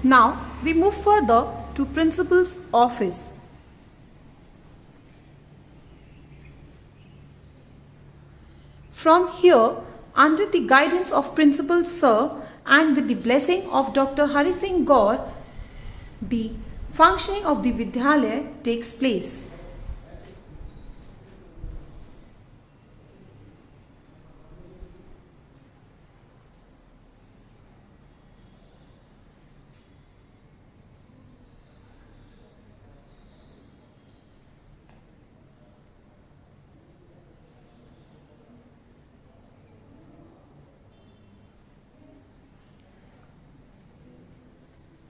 Now we move further to Principal's office. From here, under the guidance of Principal Sir and with the blessing of Dr. Hari Singh Gaur, the functioning of the Vidyalaya takes place.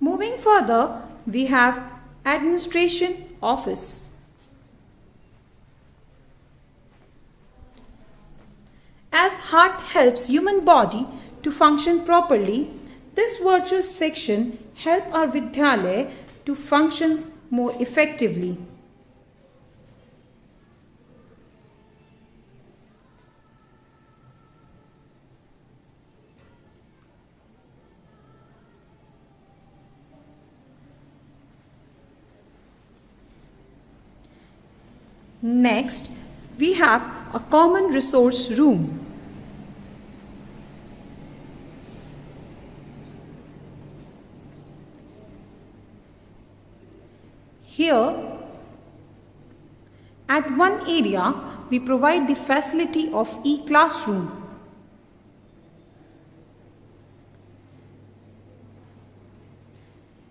Moving further, we have Administration Office. As heart helps human body to function properly, this virtuous section helps our Vidyalaya to function more effectively. Next, we have a common resource room. Here, at one area, we provide the facility of e-classroom.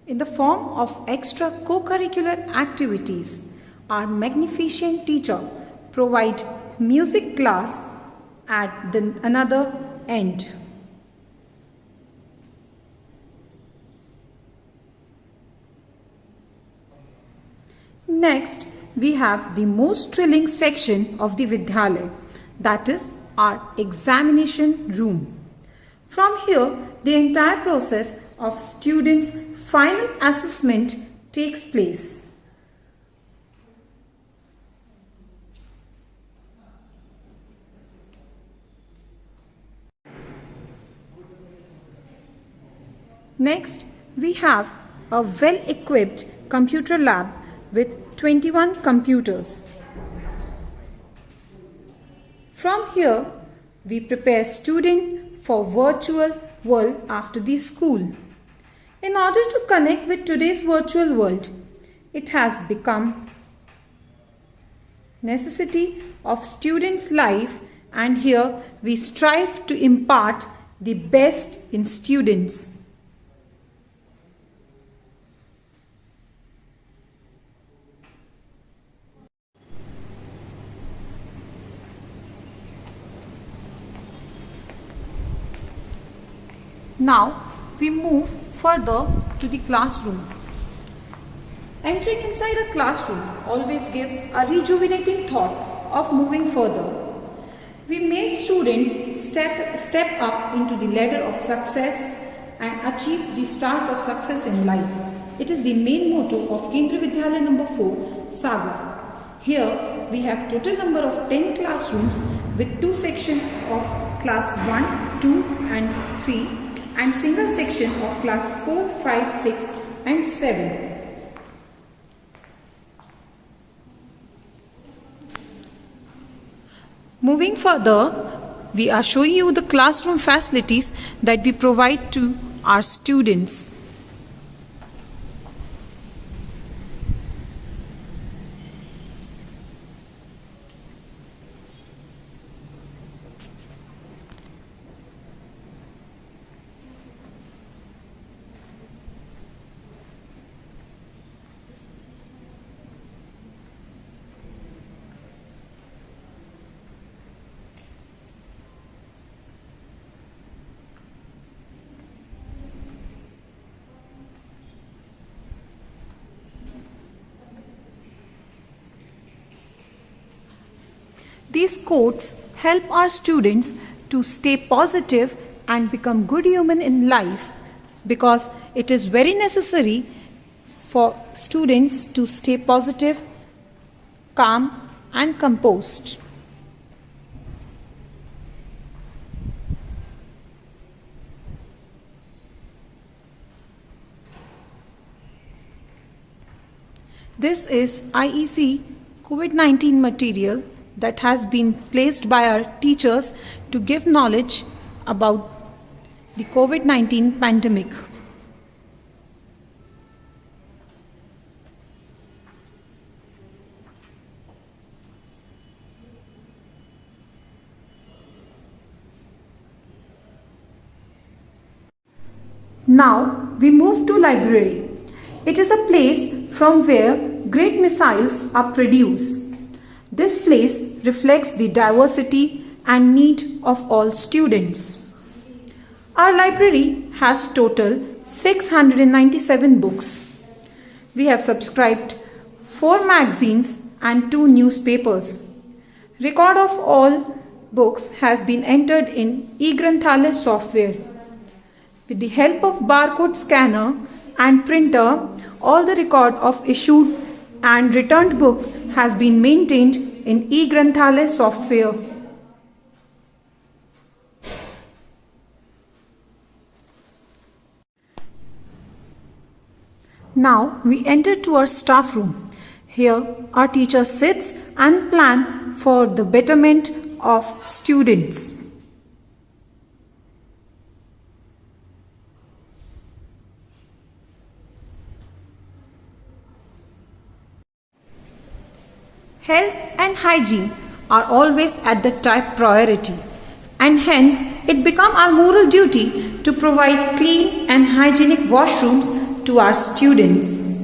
In the form of extra co-curricular activities, our magnificent teacher provide music class at another end. Next, we have the most thrilling section of the Vidyalaya, that is our examination room. From here, the entire process of students' final assessment takes place. Next, we have a well-equipped computer lab with 21 computers. From here, we prepare students for virtual world after the school. In order to connect with today's virtual world, it has become necessity of students' life, and here we strive to impart the best in students. Now we move further to the classroom. Entering inside a classroom always gives a rejuvenating thought of moving further. We make students step up into the ladder of success and achieve the stars of success in life. It is the main motto of Kendriya Vidyalaya number 4, Sagar. Here we have total number of 10 classrooms with two sections of class 1, 2 and 3 and single section of class 4, 5, 6 and 7. Moving further, we are showing you the classroom facilities that we provide to our students. These quotes help our students to stay positive and become good human in life, because it is very necessary for students to stay positive, calm and composed. This is IEC COVID-19 material that has been placed by our teachers to give knowledge about the COVID-19 pandemic. Now we move to library. It is a place from where great missiles are produced. This place reflects the diversity and need of all students. Our library has total 697 books. We have subscribed 4 magazines and 2 newspapers. Record of all books has been entered in eGranthalaya software. With the help of barcode scanner and printer, all the record of issued and returned book has been maintained in eGranthalaya software. Now we enter to our staff room. Here our teacher sits and plan for the betterment of students. Health and hygiene are always at the top priority, and hence it becomes our moral duty to provide clean and hygienic washrooms to our students.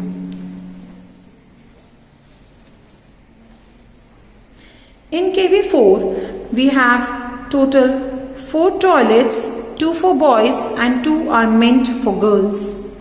In KV4, we have total 4 toilets, 2 for boys and 2 are meant for girls.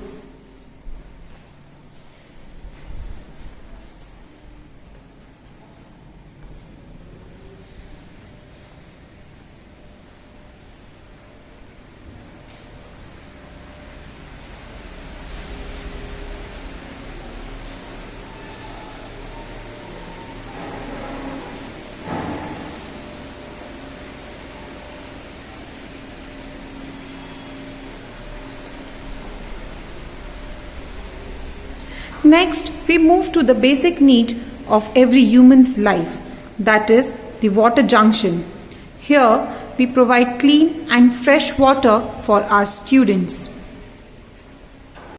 Next, we move to the basic need of every human's life, that is the water junction. Here, we provide clean and fresh water for our students.